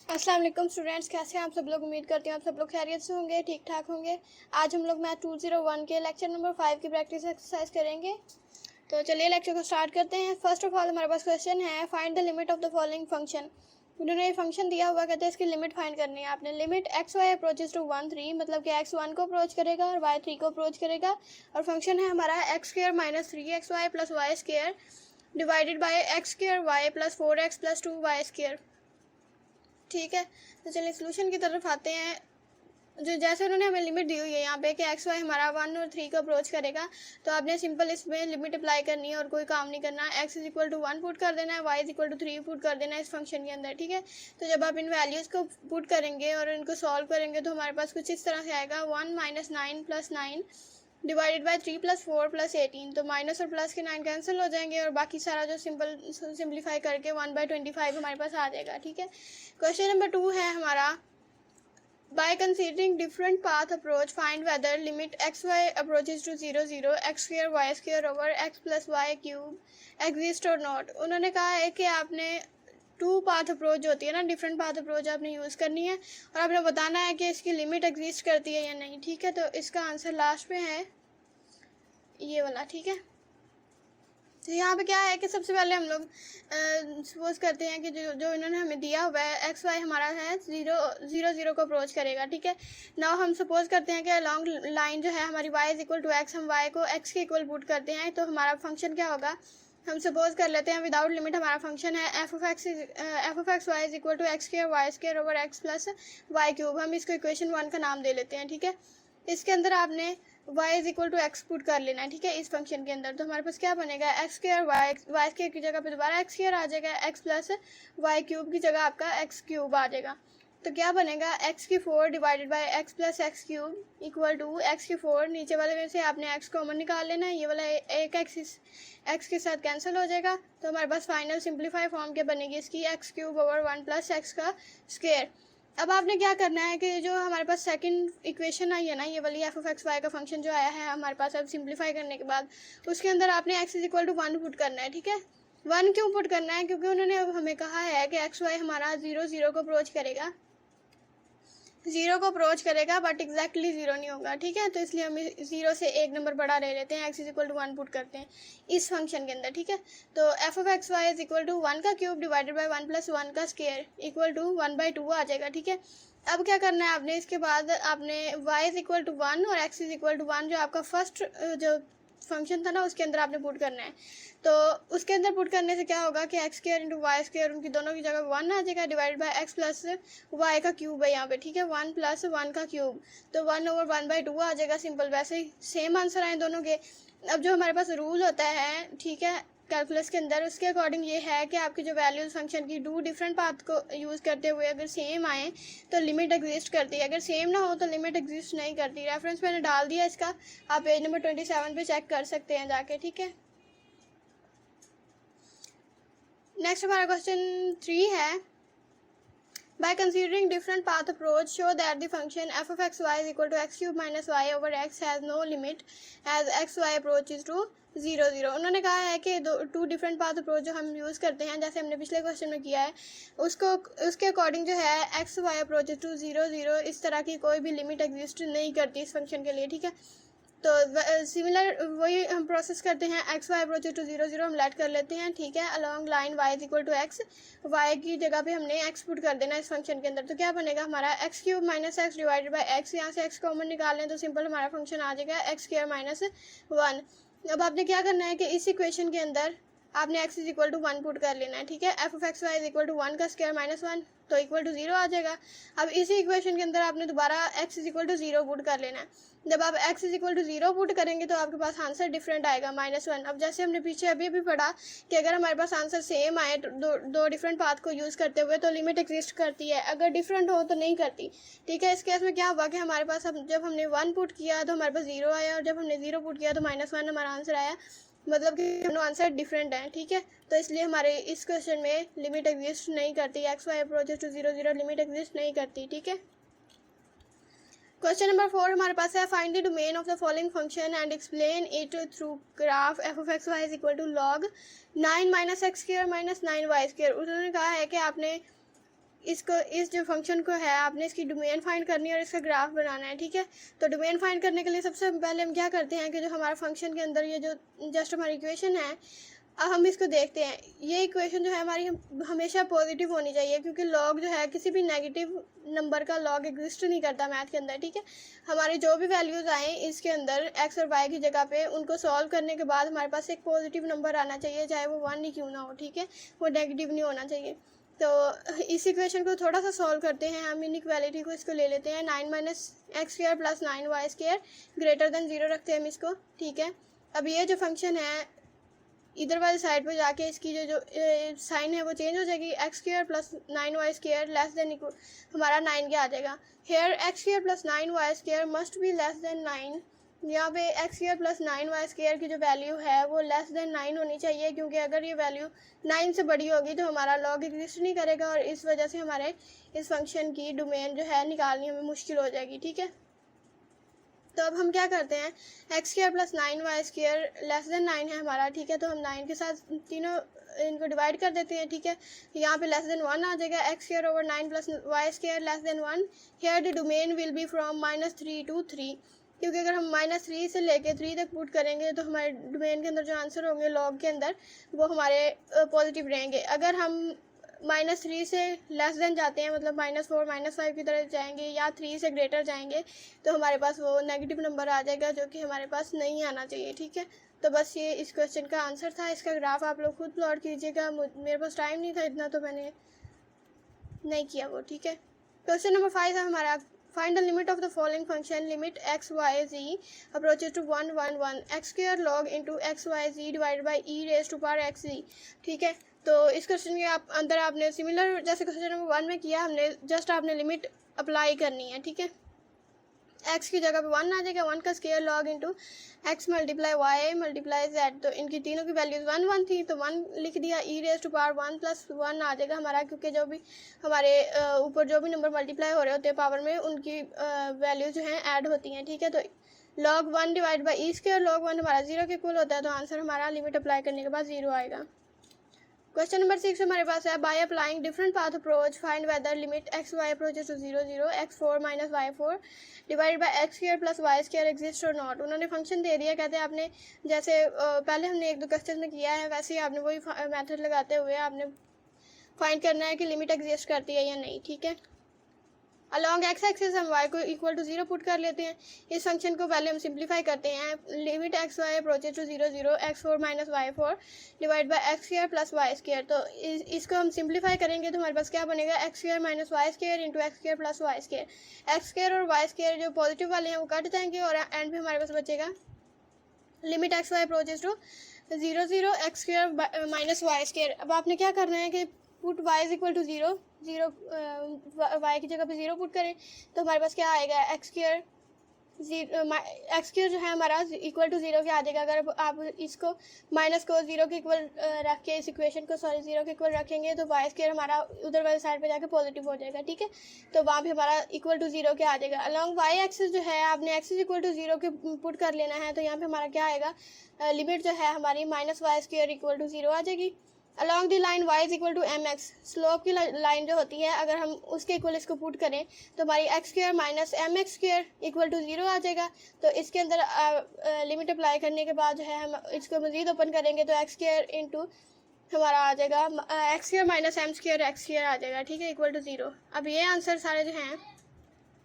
अस्सलाम वालेकुम स्टूडेंट्स, कैसे हैं आप सब लोग। उम्मीद करती हूँ आप सब लोग खैरियत से होंगे, ठीक ठाक होंगे। आज हम लोग मैथ 201 के लेक्चर नंबर 5 की प्रैक्टिस एक्सरसाइज करेंगे। तो चलिए लेक्चर को स्टार्ट करते हैं। फर्स्ट ऑफ ऑल हमारे पास क्वेश्चन है, find the limit of the following function. उन्होंने ये फंक्शन दिया हुआ, कहते हैं इसकी लिमिट फाइंड करनी है आपने। Limit x Y approaches to 1 3, मतलब कि एक्स 1 को अप्रोच करेगा और वाई 3 को अप्रोच करेगा। और फंक्शन है हमारा X square minus 3xy plus Y square divided by X square Y plus 4x plus 2y square. ठीक है, तो चलिए सोल्यूशन की तरफ आते हैं। जो जैसे उन्होंने हमें लिमिट दी हुई है यहाँ पे कि एक्स वाई हमारा 1 और 3 को अप्रोच करेगा, तो आपने सिंपल इसमें लिमिट अप्लाई करनी है और कोई काम नहीं करना। X is equal to 1 put कर देना है, Y is equal to 3 put कर देना है इस फंक्शन के अंदर। ठीक है, तो जब आप इन वैल्यूज़ को पुट करेंगे और इनको सॉल्व करेंगे तो हमारे पास कुछ इस तरह से आएगा, 1 minus 9 plus 9 divided by 3 plus 4 plus 18। तो माइनस और प्लस के 9 कैंसिल हो जाएंगे और बाकी सारा जो सिंप्लीफाई करके 1/25 हमारे पास आ जाएगा। ठीक है, क्वेश्चन नंबर 2 है हमारा, by considering different path approach find whether limit x Y approaches to 0 0 X square Y square over X plus Y cube exist और नॉट। उन्होंने कहा है कि आपने टू पाथ अप्रोच होती है ना, डिफरेंट पाथ अप्रोच आपने यूज़ करनी है और आपने बताना है कि इसकी लिमिट एग्जिस्ट करती है या नहीं। ठीक है, तो इसका आंसर लास्ट में है ये वाला। ठीक है, तो यहाँ पे क्या है कि सबसे पहले हम लोग सपोज करते हैं कि जो इन्होंने हमें दिया हुआ है एक्स वाई हमारा है 0 0 0 को अप्रोच करेगा। ठीक है, नाउ हम सपोज करते हैं कि अलॉन्ग लाइन जो है हमारी y is equal to X, हम y को x के इक्वल पुट करते हैं, तो हमारा फंक्शन क्या होगा। हम सपोज कर लेते हैं विदाउट लिमिट हमारा फंक्शन है F of X Y is equal to X square Y square over X plus Y cube. हम इसको इक्वेशन 1 का नाम दे लेते हैं। ठीक है, इसके अंदर आपने y is equal to X put कर लेना है। ठीक है, इस फंक्शन के अंदर तो हमारे पास क्या बनेगा, एक्स स्क्वायर वाई स्क्वायर की जगह पे दोबारा एक्स स्क्वायर आ जाएगा, एक्स प्लस वाई क्यूब की जगह आपका एक्स क्यूब आ जाएगा। तो क्या बनेगा, एक्स की 4 divided by X plus X cube equal to X की 4, नीचे वाले में से आपने एक्स कॉमन निकाल लेना है, ये वाला एक एक्स के साथ कैंसिल हो जाएगा। तो हमारे पास फाइनल सिंप्लीफाई फॉर्म क्या बनेगी इसकी, x cube over 1 plus x का स्क्वायर। अब आपने क्या करना है कि जो हमारे पास सेकंड इक्वेशन आई है ना, ये वाली एफ ऑफ एक्स वाई का फंक्शन जो आया है हमारे पास, अब सिंप्लीफाई करने के बाद उसके अंदर आपने X is equal to 1 put करना है। ठीक है, 1 क्यों पुट करना है, क्योंकि उन्होंने अब हमें कहा है कि एक्स वाई हमारा 0 0 को अप्रोच करेगा, 0 को अप्रोच करेगा बट एग्जैक्टली 0 नहीं होगा। ठीक है, तो इसलिए हम 0 से एक नंबर बड़ा ले लेते हैं, X is equal to 1 put करते हैं इस फंक्शन के अंदर। ठीक है, तो F of X Y is equal to 1 का क्यूब डिवाइडेड बाई 1 प्लस 1 का स्क्वायर इक्वल टू 1/2 आ जाएगा। ठीक है, अब क्या करना है आपने, इसके बाद आपने y इज इक्वल टू 1 और x इज इक्वल टू 1 जो आपका फर्स्ट जो फंक्शन था ना उसके अंदर आपने पुट करना है। तो उसके अंदर पुट करने से क्या होगा कि X square into Y square उनकी दोनों की जगह 1 आ जाएगा, divide by X plus Y का क्यूब है यहाँ पे। ठीक है, 1 प्लस 1 का क्यूब, तो 1 ओवर 1/2 आ जाएगा। सिंपल, वैसे ही सेम आंसर आए दोनों के। अब जो हमारे पास रूल होता है, ठीक है, कैलकुलस के अंदर, उसके अकॉर्डिंग ये है कि आपकी जो वैल्यूज फंक्शन की टू डिफरेंट पाथ को यूज़ करते हुए अगर सेम आए तो लिमिट एग्जिस्ट करती है, अगर सेम ना हो तो लिमिट एग्जिस्ट नहीं करती। रेफरेंस मैंने डाल दिया इसका, आप पेज नंबर 27 पे चेक कर सकते हैं जाके। ठीक है, नेक्स्ट हमारा क्वेश्चन 3 है, by considering different path approach show that the function f of x y is equal to x cube minus y over x has no limit as x y approaches to 0 0। उन्होंने कहा है कि to different path approach जो हम use करते हैं, जैसे हमने पिछले क्वेश्चन में किया है, उसके अकॉर्डिंग जो है एक्स वाई अप्रोचेज टू 0 0 इस तरह की कोई भी लिमिट एग्जिस्ट नहीं करती इस फंक्शन के लिए। ठीक है, तो सिमिलर वही हम प्रोसेस करते हैं, एक्स वाई अप्रोचेज टू 0 0 हम लेट कर लेते हैं। ठीक है, along line y is equal to X, Y की जगह पे हमने x पुट कर देना इस फंक्शन के अंदर। तो क्या बनेगा हमारा x cube minus x divided by x, यहाँ से x कॉमन निकाल लें तो सिंपल हमारा फंक्शन आ जाएगा एक्स स्क्वायर माइनस 1। अब आपने क्या करना है कि इस इक्वेशन के अंदर आपने x is equal to 1 put कर लेना है। ठीक है, F of X Y is equal to 1 का स्क्वायर माइनस 1 तो इक्वल टू 0 आ जाएगा। अब इसी इक्वेशन के अंदर आपने दोबारा x is equal to 0 put कर लेना है। जब आप x is equal to 0 put करेंगे तो आपके पास आंसर डिफरेंट आएगा, -1। अब जैसे हमने पीछे अभी भी पढ़ा कि अगर हमारे पास आंसर सेम आए दो डिफरेंट पाथ को यूज़ करते हुए तो लिमिट एग्जिस्ट करती है, अगर डिफरेंट हो तो नहीं करती। ठीक है, इस केस में क्या हुआ कि हमारे पास जब हमने 1 पुट किया तो हमारे पास 0 आया और जब हमने 0 पुट किया तो -1 हमारा आंसर आया, मतलब कि दोनों आंसर डिफरेंट हैं। ठीक है, तो इसलिए हमारे इस क्वेश्चन में लिमिट एग्जिस्ट नहीं करती, X Y approaches to 0 0 limit exist नहीं करती। ठीक है, क्वेश्चन नंबर 4 हमारे पास है, find the domain of the following function and explain it through graph F of X Y is equal to log 9 minus X square minus 9 Y square. उन्होंने कहा है कि आपने इसको इस जो फंक्शन को है आपने इसकी डोमेन फाइंड करनी है और इसका ग्राफ बनाना है, ठीक है। तो डोमेन फाइंड करने के लिए सबसे पहले हम क्या करते हैं कि जो हमारा फंक्शन के अंदर ये जो जस्ट हमारी इक्वेशन है, अब हम इसको देखते हैं। ये इक्वेशन जो है हमारी हमेशा पॉजिटिव होनी चाहिए, क्योंकि लॉग जो है किसी भी नेगेटिव नंबर का लॉग एग्जिस्ट नहीं करता मैथ के अंदर, ठीक है। हमारी जो भी वैल्यूज़ आए इसके अंदर एक्स और वाई की जगह पे, उनको सॉल्व करने के बाद हमारे पास एक पॉजिटिव नंबर आना चाहिए, चाहे वो 1 ही क्यों ना हो, ठीक है। वो नेगेटिव नहीं होना चाहिए। तो इस इक्वेशन को थोड़ा सा सॉल्व करते हैं हम। इनइक्वालिटी को इसको ले लेते हैं, 9 minus X square plus 9 Y square greater than 0 रखते हैं हम इसको, ठीक है। अब ये जो फंक्शन है इधर वाली साइड पे जाके इसकी जो साइन है वो चेंज हो जाएगी, X square plus 9 Y square less than हमारा 9 क्या आ जाएगा। Here X square plus 9 Y square must be less than 9। यहाँ पे X square plus 9 Y square की जो वैल्यू है वो लेस देन 9 होनी चाहिए, क्योंकि अगर ये वैल्यू 9 से बड़ी होगी तो हमारा लॉग एग्जिस्ट नहीं करेगा और इस वजह से हमारे इस फंक्शन की डोमेन जो है निकालनी हमें मुश्किल हो जाएगी, ठीक है। तो अब हम क्या करते हैं, X square plus 9 Y square less than 9 है हमारा, ठीक है। तो हम 9 के साथ तीनों इनको डिवाइड कर देते हैं, ठीक है। यहाँ पे लेस देन 1 आ जाएगा, x square over 9 plus Y square less than 1। Here the domain will be from -3 to 3, क्योंकि अगर हम -3 से लेके 3 तक पुट करेंगे तो हमारे डोमेन के अंदर जो आंसर होंगे लॉग के अंदर वो हमारे पॉजिटिव रहेंगे। अगर हम -3 से लेस देन जाते हैं, मतलब -4 -5 की तरह जाएंगे या 3 से ग्रेटर जाएंगे, तो हमारे पास वो नेगेटिव नंबर आ जाएगा जो कि हमारे पास नहीं आना चाहिए, ठीक है। तो बस ये इस क्वेश्चन का आंसर था। इसका ग्राफ आप लोग खुद प्लॉट कीजिएगा, मेरे पास टाइम नहीं था इतना तो मैंने नहीं किया वो, ठीक है। क्वेश्चन नंबर 5 है हमारा, find the limit of the following function limit x y z approaches to 1 1 1 x square log into x y z divided by e raise to power x z, ठीक है। तो इस क्वेश्चन के अंदर आपने similar जैसे क्वेश्चन नंबर 1 में किया, हमने जस्ट आपने लिमिट अप्लाई करनी है, ठीक है। एक्स की जगह पे 1 आ जाएगा, 1 का square log into X multiply Y multiply Z. तो इनकी तीनों की वैल्यूज 1 1 थी तो 1 लिख दिया, ई रेज टू पावर 1 प्लस 1 आ जाएगा हमारा, क्योंकि जो भी हमारे ऊपर जो भी नंबर मल्टीप्लाई हो रहे होते हैं पावर में उनकी वैल्यूज जो हैं ऐड होती हैं, ठीक है। तो log 1 divide by E square log 1 हमारा 0 के इक्वल होता है, तो आंसर हमारा लिमिट अप्लाई करने के बाद 0 आएगा। क्वेश्चन नंबर 6 हमारे पास है, by applying different path approach find whether limit x Y approaches to 0 0 x4 minus y4 divide by X square plus Y square exist और नॉट। उन्होंने फंक्शन दे दिया, कहते हैं आपने जैसे पहले हमने 1-2 क्वेश्चन में किया है वैसे ही आपने वही मेथड लगाते हुए आपने फाइंड करना है कि लिमिट एग्जिस्ट करती है या नहीं, ठीक है। अलॉन्ग एक्स एक्सिस हम y को इक्वल टू 0 पुट कर लेते हैं। इस फंक्शन को पहले हम सिंप्लीफाई करते हैं, limit x Y approaches to 0 0 x4 minus y4 divide by X square plus Y square. तो इसको हम सिंप्लीफाई करेंगे तो हमारे पास क्या बनेगा, X square minus Y square into X square plus Y square. X square और वाई स्क्वायर जो पॉजिटिव वाले हैं वो कट जाएंगे और एंड में हमारे पास बचेगा limit x Y approaches to 0 0 X square minus Y square. अब आपने क्या करना है कि put y is equal to 0 0 y की जगह पे 0 पुट करें तो हमारे पास क्या आएगा, एक्स स्क्वायर जो है हमारा इक्वल टू 0 के आ जाएगा। अगर आप इसको माइनस को 0 के इक्वल रख के इस इक्वेशन को 0 के इक्वल रखेंगे तो y स्क्वायर हमारा उधर वाली साइड पे जाके पॉजिटिव हो जाएगा, ठीक है। तो वहाँ पे हमारा इक्वल टू 0 के आ जाएगा। अलॉन्ग y एक्सिस जो है आपने एक्सिस इक्वल टू 0 के पुट कर लेना है, तो यहाँ पे हमारा क्या आएगा, लिमिट जो है हमारी minus Y square equal to 0 आ जाएगी। Along the line y is equal to M X, slope की लाइन जो होती है अगर हम उसके इक्वल इसको पुट करें तो हमारी X square minus M X square equal to 0 आ जाएगा। तो इसके अंदर लिमिट अप्लाई करने के बाद जो है हम इसको मज़ीद ओपन करेंगे तो एक्स स्क्वायर इंटू हमारा आ जाएगा x square minus m square x square आ जाएगा, ठीक है, इक्वल टू 0। अब ये आंसर सारे जो हैं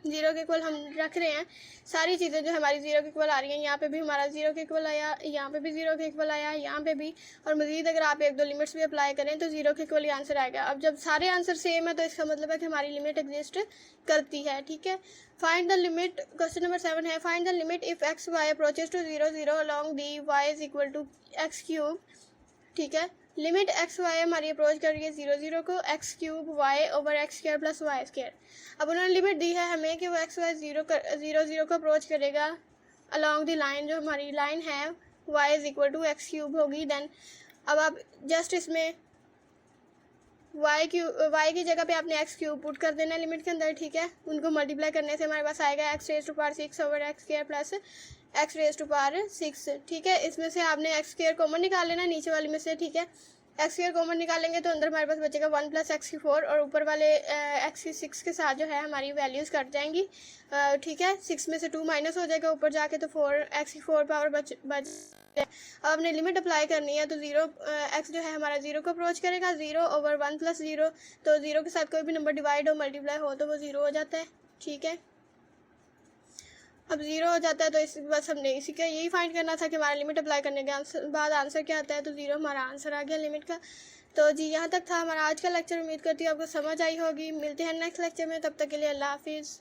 0 के इक्वल हम रख रहे हैं, सारी चीज़ें जो हमारी 0 के इक्वल आ रही हैं। यहाँ पे भी हमारा 0 के इक्वल आया, यहाँ पे भी 0 के इक्वल आया, यहाँ पे भी, और मज़ीद अगर आप 1-2 लिमिट्स भी अप्लाई करें तो 0 के इक्वल ही आंसर आएगा। अब जब सारे आंसर सेम है तो इसका मतलब है कि हमारी लिमिट एग्जिस्ट करती है, ठीक है। Find the limit, question number 7 है, find the limit if x Y approaches to 0 0 along the y is equal to x cube, ठीक है। लिमिट एक्स वाई हमारी अप्रोच कर रही है 0 0 को, x cube y over x square plus Y square. अब उन्होंने लिमिट दी है हमें कि वो एक्स वाई 0 0 को अप्रोच करेगा अलॉन्ग द लाइन, जो हमारी लाइन है Y is equal to x cube होगी। देन अब आप जस्ट इसमें वाई की जगह पे आपने एक्स क्यूब पुट कर देना है लिमिट के अंदर, ठीक है। उनको मल्टीप्लाई करने से हमारे पास आएगा x raise to power 6 over x square plus x raise to power 6, ठीक है। इसमें से आपने एक्स स्क्वायर कॉमन निकाल लेना नीचे वाली में से, ठीक है। एक्स स्क्वायर कॉमन निकालेंगे तो अंदर हमारे पास बचेगा 1 + x⁴, और ऊपर वाले x6 के साथ जो है हमारी वैल्यूज़ कट जाएंगी। ठीक है, 6 में से 2 माइनस हो जाएगा ऊपर जाके, तो 4x⁴ पावर बच अब हमने लिमिट अप्लाई करनी है, तो 0 x जो है हमारा 0 को अप्रोच करेगा, 0/1 + 0, तो 0 के साथ कोई भी नंबर डिवाइड हो मल्टीप्लाई हो तो वो 0 हो जाता है। ठीक है, अब 0 हो जाता है, तो इस बस हमने इसी का यही फाइंड करना था कि हमारा लिमिट अप्लाई करने के बाद आंसर क्या आता है, तो 0 हमारा आंसर आ गया लिमिट का। तो जी यहाँ तक था हमारा आज का लेक्चर। उम्मीद करती हूँ आपको समझ आई होगी। मिलते हैं नेक्स्ट लेक्चर में, तब तक के लिए अल्लाह हाफिज़।